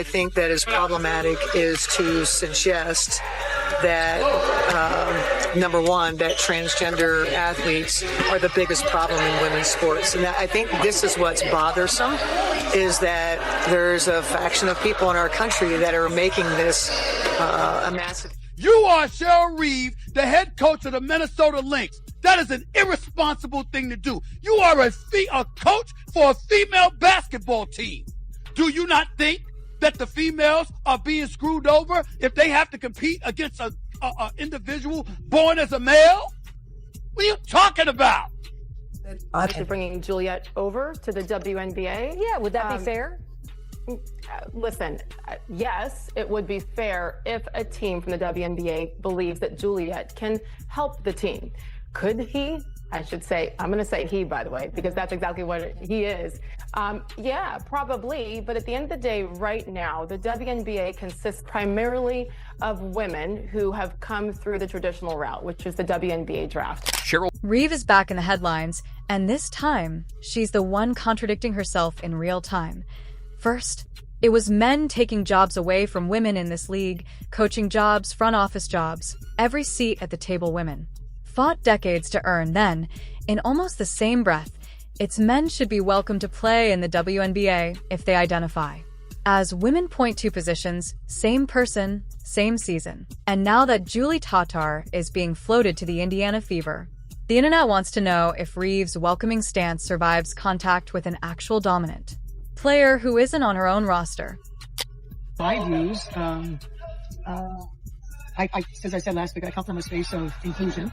I think that is problematic is to suggest that, number one, that transgender athletes are the biggest problem in women's sports. And I think this is what's bothersome, is that there's a faction of people in our country that are making this a massive... You are Cheryl Reeve, the head coach of the Minnesota Lynx. That is an irresponsible thing to do. You are a coach for a female basketball team. Do you not think that the females are being screwed over if they have to compete against a individual born as a male? What are you talking about? Obviously bringing Juliet over to the WNBA. Yeah, would that be fair? Listen, yes, it would be fair if a team from the WNBA believes that Juliet can help the team. Could he? I should say, I'm going to say he, by the way, because that's exactly what he is. Yeah, probably. But at the end of the day, right now, the WNBA consists primarily of women who have come through the traditional route, which is the WNBA draft. Cheryl Reeve is back in the headlines, and this time, she's the one contradicting herself in real time. First, it was men taking jobs away from women in this league, coaching jobs, front office jobs, every seat at the table women. Fought decades to earn, then, in almost the same breath, its men should be welcome to play in the WNBA if they identify. As women point to positions, same person, same season. And now that Julie Tatar is being floated to the Indiana Fever, the internet wants to know if Reeve's welcoming stance survives contact with an actual dominant player who isn't on her own roster. My views, as I said last week, I come from a space of inclusion.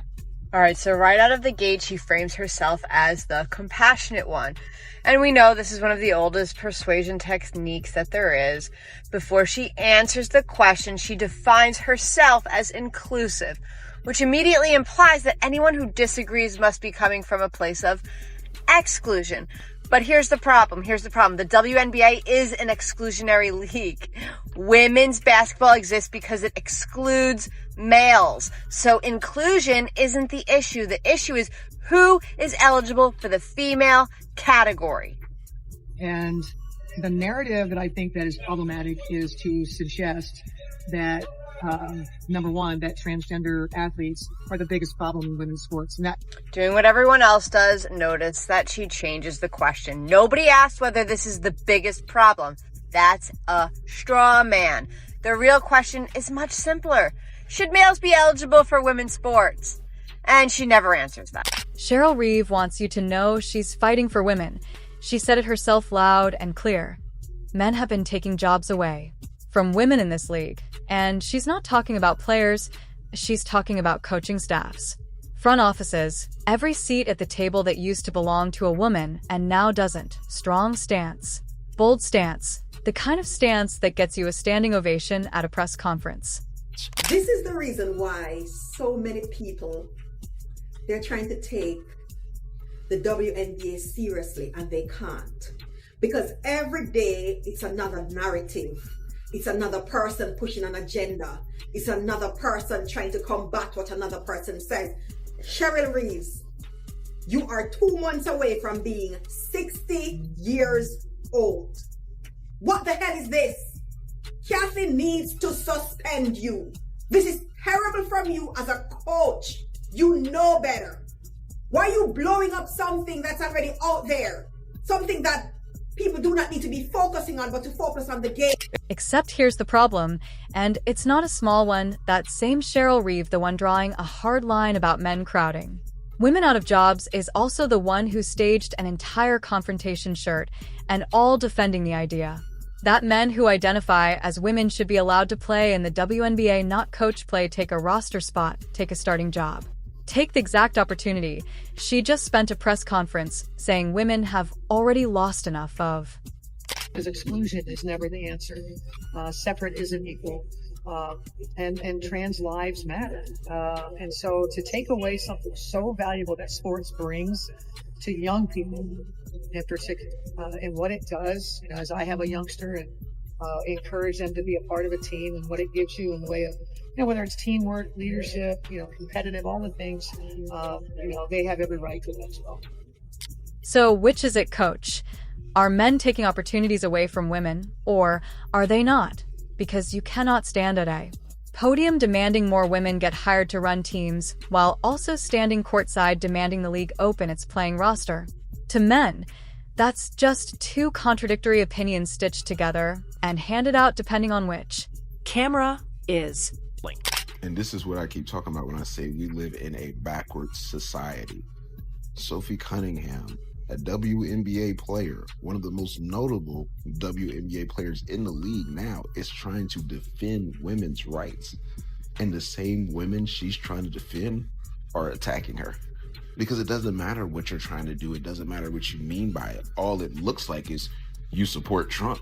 All right, so right out of the gate, she frames herself as the compassionate one. And we know this is one of the oldest persuasion techniques that there is. Before she answers the question, she defines herself as inclusive, which immediately implies that anyone who disagrees must be coming from a place of exclusion. But here's the problem. The WNBA is an exclusionary league. Women's basketball exists because it excludes males. So inclusion isn't the issue. The issue is who is eligible for the female category. And the narrative that I think that is problematic is to suggest that, number one, that transgender athletes are the biggest problem in women's sports. And that, doing what everyone else does, notice that she changes the question. Nobody asked whether this is the biggest problem. That's a straw man. The real question is much simpler. Should males be eligible for women's sports? And she never answers that. Cheryl Reeve wants you to know she's fighting for women. She said it herself loud and clear. Men have been taking jobs away from women in this league. And she's not talking about players, she's talking about coaching staffs. Front offices, every seat at the table that used to belong to a woman and now doesn't. Strong stance. Bold stance. The kind of stance that gets you a standing ovation at a press conference. This is the reason why so many people, they're trying to take the WNBA seriously and they can't. Because every day it's another narrative. It's another person pushing an agenda. It's another person trying to combat what another person says. Cheryl Reeves, you are 2 months away from being 60 years old. What the hell is this? Kathy needs to suspend you. This is terrible from you as a coach. You know better. Why are you blowing up something that's already out there? Something that people do not need to be focusing on, but to focus on the game. Except here's the problem, and it's not a small one, that same Cheryl Reeve, the one drawing a hard line about men crowding. Women Out of Jobs is also the one who staged an entire confrontation shirt, and all defending the idea that men who identify as women should be allowed to play in the WNBA, not coach play, take a roster spot, take a starting job. Take the exact opportunity. She just spent a press conference saying women have already lost enough of. because exclusion is never the answer. Separate isn't equal. And trans lives matter. And so to take away something so valuable that sports brings to young people in particular, and what it does, as I have a youngster, and encourage them to be a part of a team and what it gives you in the way of, whether it's teamwork, leadership, competitive, all the things, they have every right to that as well. So which is it, Coach? Are men taking opportunities away from women, or are they not? Because you cannot stand today. Podium demanding more women get hired to run teams, while also standing courtside demanding the league open its playing roster. To men, that's just two contradictory opinions stitched together and handed out depending on which camera is. And this is what I keep talking about when I say we live in a backwards society. Sophie Cunningham, a WNBA player, one of the most notable WNBA players in the league now, is trying to defend women's rights. And the same women she's trying to defend are attacking her. Because it doesn't matter what you're trying to do. It doesn't matter what you mean by it. All it looks like is you support Trump.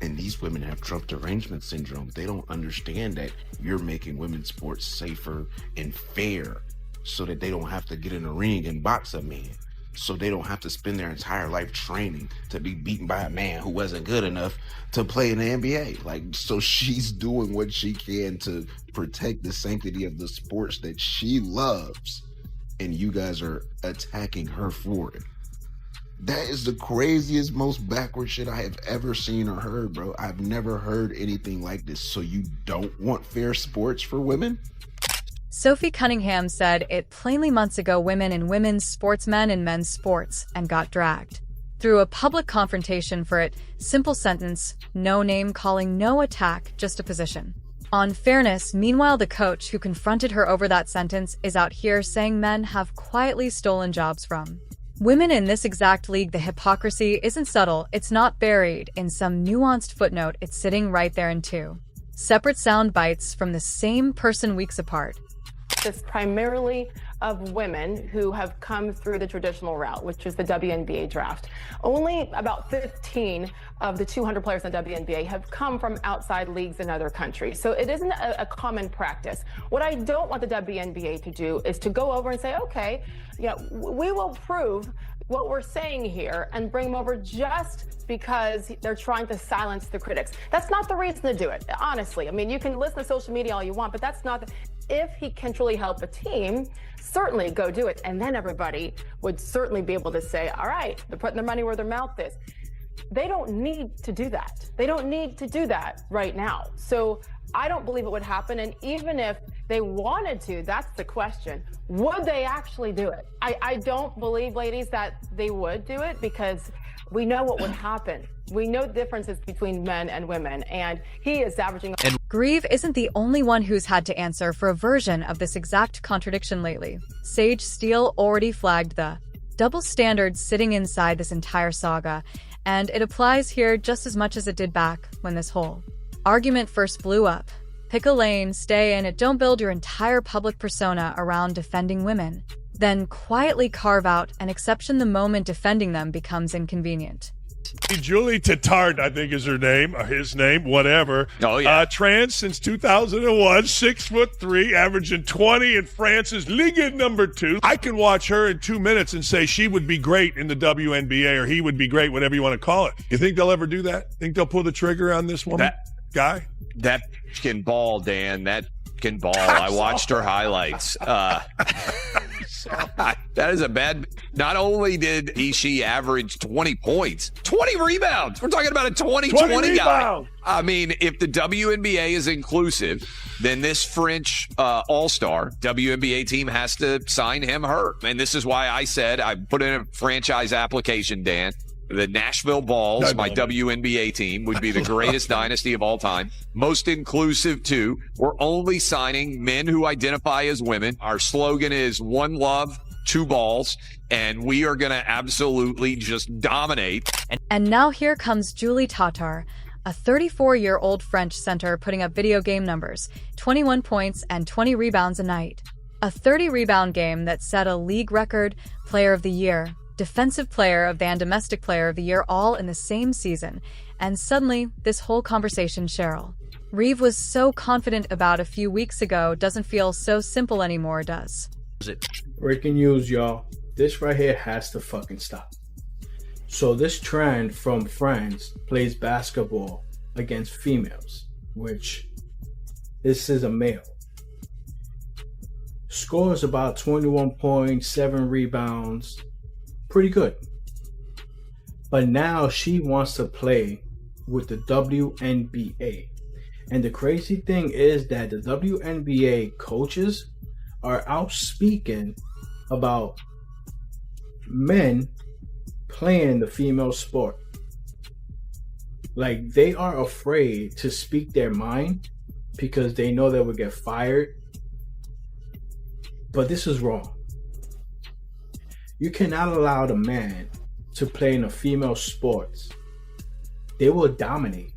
And these women have Trump derangement syndrome. They don't understand that you're making women's sports safer and fair so that they don't have to get in a ring and box a man. So they don't have to spend their entire life training to be beaten by a man who wasn't good enough to play in the NBA. Like, so she's doing what she can to protect the sanctity of the sports that she loves. And you guys are attacking her for it. That is the craziest, most backward shit I have ever seen or heard, bro. I've never heard anything like this. So you don't want fair sports for women? Sophie Cunningham said it plainly months ago women in women's sports, men in men's sports, and got dragged. Through a public confrontation for it, simple sentence, no name calling, no attack, just a position. On fairness, meanwhile, the coach who confronted her over that sentence is out here saying men have quietly stolen jobs from women in this exact league. The hypocrisy isn't subtle, it's not buried in some nuanced footnote, it's sitting right there in two separate sound bites from the same person weeks apart. It's primarily of women who have come through the traditional route, which is the WNBA draft. Only about 15 of the 200 players in the WNBA have come from outside leagues in other countries. So it isn't a common practice. What I don't want the WNBA to do is to go over and say, okay, we will prove what we're saying here and bring them over just because they're trying to silence the critics. That's not the reason to do it, honestly. I mean, you can listen to social media all you want, but that's not if he can truly help a team, certainly go do it. And then everybody would certainly be able to say, all right, they're putting their money where their mouth is. They don't need to do that. They don't need to do that right now. So I don't believe it would happen. And even if they wanted to, that's the question. Would they actually do it? I don't believe, ladies, that they would do it because we know what would happen. We know the differences between men and women, and he is averaging. Grieve isn't the only one who's had to answer for a version of this exact contradiction lately. Sage Steele already flagged the double standards sitting inside this entire saga, and it applies here just as much as it did back when this whole argument first blew up. Pick a lane, stay in it, don't build your entire public persona around defending women. Then quietly carve out an exception the moment defending them becomes inconvenient. Julie Tattard, I think is her name, or his name, whatever. Oh, yeah. Trans since 2001, 6'3", averaging 20 in France's Ligue number 2. I can watch her in 2 minutes and say she would be great in the WNBA, or he would be great, whatever you want to call it. You think they'll ever do that? Think they'll pull the trigger on this woman? Guy? That can ball, Dan. That can ball. I watched her highlights. That is a bad. Not only did she average 20 points, 20 rebounds. We're talking about a 20-20 guy. I mean, if the WNBA is inclusive, then this French all-star WNBA team has to sign him, her. And this is why I said I put in a franchise application, Dan. The Nashville Balls, my WNBA team, would be the greatest dynasty of all time. Most inclusive, too. We're only signing men who identify as women. Our slogan is one love, two balls, and we are going to absolutely just dominate. And now here comes Julie Tatar, a 34-year-old French center putting up video game numbers, 21 points and 20 rebounds a night. A 30-rebound game that set a league record, Player of the Year, Defensive Player of the and Domestic Player of the Year all in the same season. And suddenly, this whole conversation Cheryl Reeve was so confident about a few weeks ago doesn't feel so simple anymore, does. Breaking news, y'all. This right here has to fucking stop. So this trend from France plays basketball against females, which this is a male. Scores about 21 points, 7 rebounds. Pretty good. But now she wants to play with the WNBA. And the crazy thing is that the WNBA coaches are out speaking about men playing the female sport. Like, they are afraid to speak their mind because they know they will get fired. But this is wrong. You cannot allow the man to play in a female sports. They will dominate.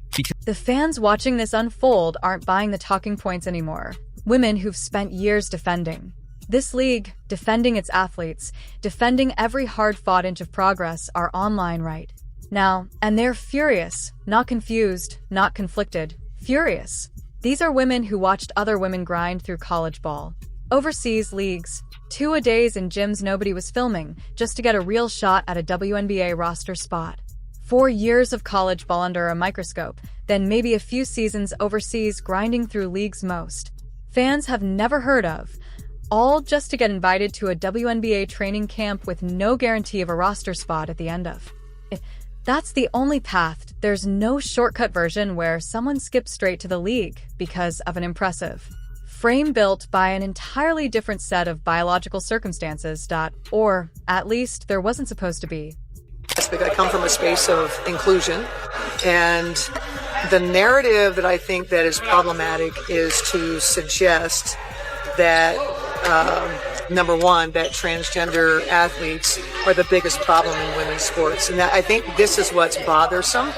The fans watching this unfold aren't buying the talking points anymore. Women who've spent years defending. This league, defending its athletes, defending every hard-fought inch of progress, are online right now. And they're furious, not confused, not conflicted. Furious. These are women who watched other women grind through college ball. Overseas leagues, 2-a-days in gyms nobody was filming, just to get a real shot at a WNBA roster spot. 4 years of college ball under a microscope, then maybe a few seasons overseas grinding through leagues most fans have never heard of, all just to get invited to a WNBA training camp with no guarantee of a roster spot at the end of. That's the only path. There's no shortcut version where someone skips straight to the league because of an impressive frame built by an entirely different set of biological circumstances. Or at least there wasn't supposed to be. I come from a space of inclusion, and the narrative that I think that is problematic is to suggest that number one, that transgender athletes are the biggest problem in women's sports. And I think this is what's bothersome,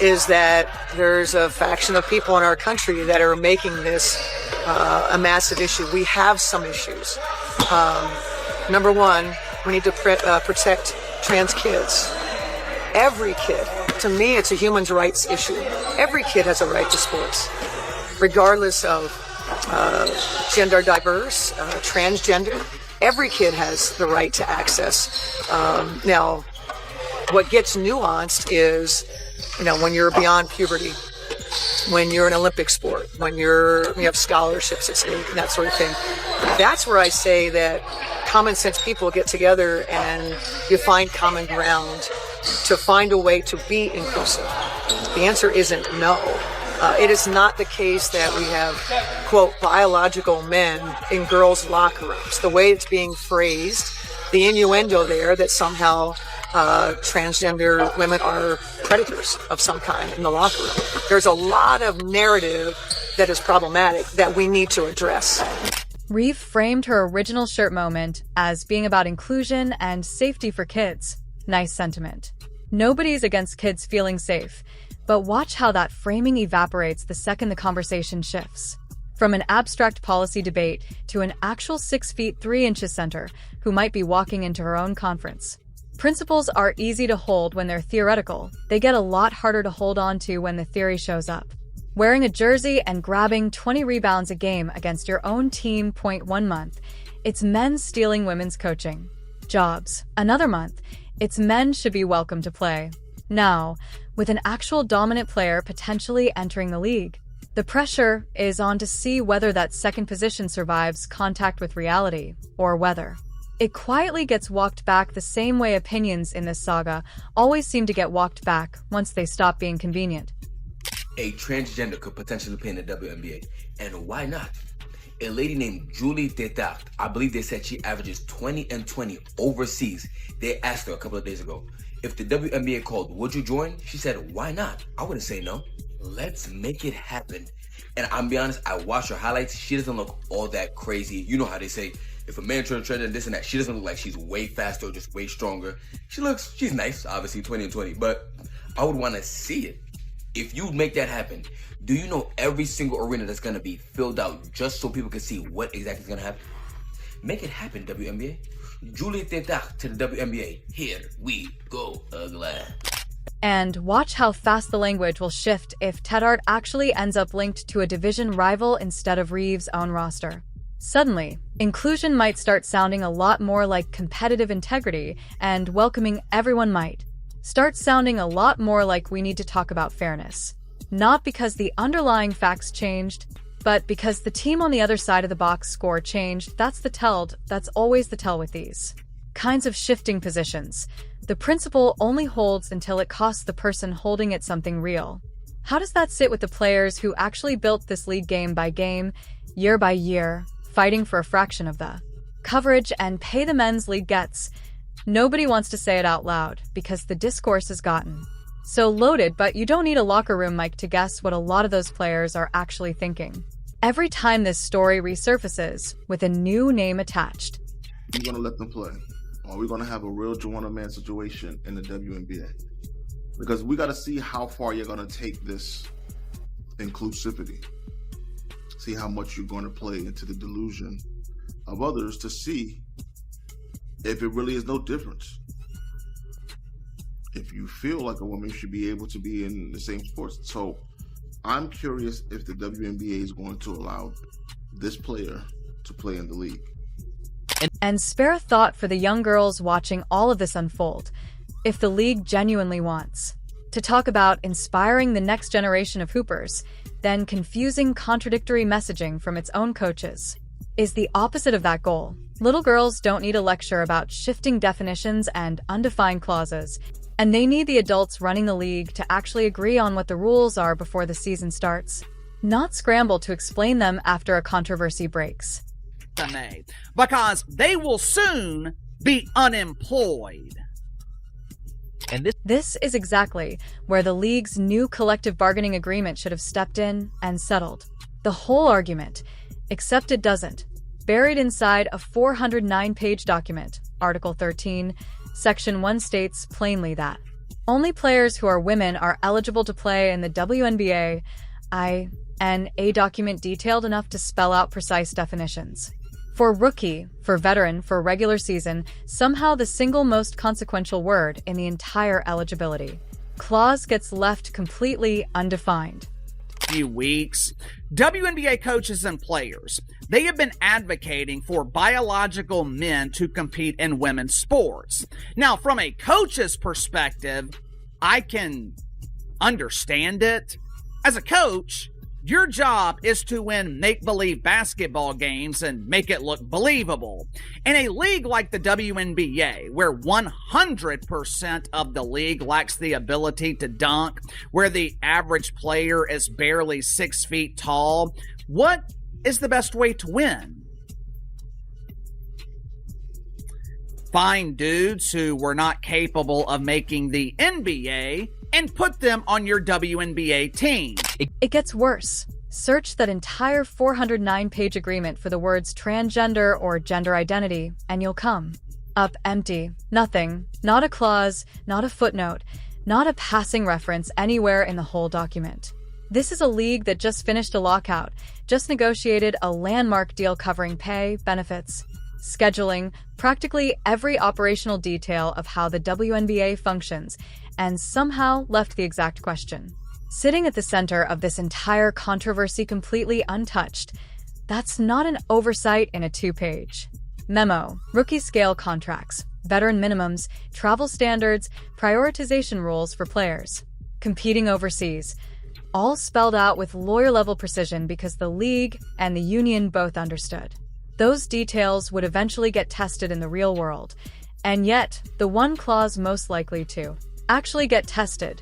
is that there's a faction of people in our country that are making this a massive issue. We have some issues. Number one, we need to protect trans kids. Every kid. To me, it's a human rights issue. Every kid has a right to sports, regardless of gender diverse, transgender. Every kid has the right to access. Now, what gets nuanced is, when you're beyond puberty, when you're an Olympic sport, when you have scholarships at stake, and that sort of thing. That's where I say that common sense people get together and you find common ground to find a way to be inclusive. The answer isn't no. It is not the case that we have, quote, biological men in girls' locker rooms. The way it's being phrased, the innuendo there that somehow transgender women are predators of some kind in the locker room. There's a lot of narrative that is problematic that we need to address. Reeve framed her original shirt moment as being about inclusion and safety for kids. Nice sentiment. Nobody's against kids feeling safe, but watch how that framing evaporates the second the conversation shifts. From an abstract policy debate to an actual 6 feet 3 inches center who might be walking into her own conference. Principles are easy to hold when they're theoretical. They get a lot harder to hold on to when the theory shows up. Wearing a jersey and grabbing 20 rebounds a game against your own team. 1 month, it's men stealing women's coaching jobs. Another month, it's men should be welcome to play. Now, with an actual dominant player potentially entering the league, the pressure is on to see whether that second position survives contact with reality, or whether it quietly gets walked back the same way opinions in this saga always seem to get walked back once they stop being convenient. A transgender could potentially play in the WNBA, and why not? A lady named Julie Detard, I believe they said she averages 20 and 20 overseas. They asked her a couple of days ago, if the WNBA called, would you join? She said, why not? I wouldn't say no. Let's make it happen. And I'm be honest, I watched her highlights. She doesn't look all that crazy. You know how they say, if a man turns trend and this and that, she doesn't look like she's way faster or just way stronger. She's nice, obviously 20 and 20, but I would want to see it. If you make that happen, do you know every single arena that's going to be filled out just so people can see what exactly is going to happen? Make it happen, WNBA. Julie Tetach to the WNBA. Here we go, ugly. And watch how fast the language will shift if Tedard actually ends up linked to a division rival instead of Reeves' own roster. Suddenly, inclusion might start sounding a lot more like competitive integrity, and welcoming everyone might start sounding a lot more like we need to talk about fairness. Not because the underlying facts changed, but because the team on the other side of the box score changed. That's always the tell with these. kinds of shifting positions. The principle only holds until it costs the person holding it something real. How does that sit with the players who actually built this league game by game, year by year, fighting for a fraction of the coverage and pay the men's league gets? Nobody wants to say it out loud because the discourse has gotten so loaded, but you don't need a locker room mic to guess what a lot of those players are actually thinking. Every time this story resurfaces with a new name attached. We're going to let them play. Or we're going to have a real Joanna Man situation in the WNBA. Because we got to see how far you're going to take this inclusivity. See how much you're going to play into the delusion of others to see if it really is no difference. If you feel like a woman should be able to be in the same sports. So I'm curious if the WNBA is going to allow this player to play in the league. And spare a thought for the young girls watching all of this unfold. If the league genuinely wants to talk about inspiring the next generation of hoopers, then confusing contradictory messaging from its own coaches is the opposite of that goal. Little girls don't need a lecture about shifting definitions and undefined clauses, and they need the adults running the league to actually agree on what the rules are before the season starts, not scramble to explain them after a controversy breaks. Because they will soon be unemployed. And this is exactly where the league's new collective bargaining agreement should have stepped in and settled the whole argument, except it doesn't. Buried inside a 409-page document, Article 13, Section 1 states plainly that only players who are women are eligible to play in the WNBA. A document detailed enough to spell out precise definitions. For rookie, for veteran, for regular season, somehow the single most consequential word in the entire eligibility clause gets left completely undefined. Few weeks, WNBA coaches and players, they have been advocating for biological men to compete in women's sports. Now, from a coach's perspective, I can understand it. As a coach, your job is to win make-believe basketball games and make it look believable. In a league like the WNBA, where 100% of the league lacks the ability to dunk, where the average player is barely 6 feet tall, what is the best way to win? Find dudes who were not capable of making the NBA and put them on your WNBA team. It gets worse. Search that entire 409-page agreement for the words transgender or gender identity, and you'll come up empty. Nothing. Not a clause, not a footnote, not a passing reference anywhere in the whole document. This is a league that just finished a lockout, just negotiated a landmark deal covering pay, benefits, scheduling, practically every operational detail of how the WNBA functions, and somehow left the exact question sitting at the center of this entire controversy completely untouched. That's not an oversight in a 2-page memo. Rookie scale contracts, veteran minimums, travel standards, prioritization rules for players competing overseas, all spelled out with lawyer-level precision because the league and the union both understood those details would eventually get tested in the real world. And yet, the one clause most likely to actually get tested,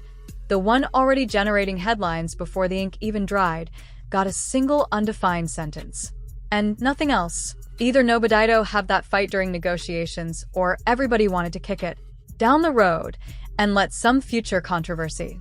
the one already generating headlines before the ink even dried, got a single undefined sentence. And nothing else. Either Nobodito had that fight during negotiations, or everybody wanted to kick it down the road and let some future controversy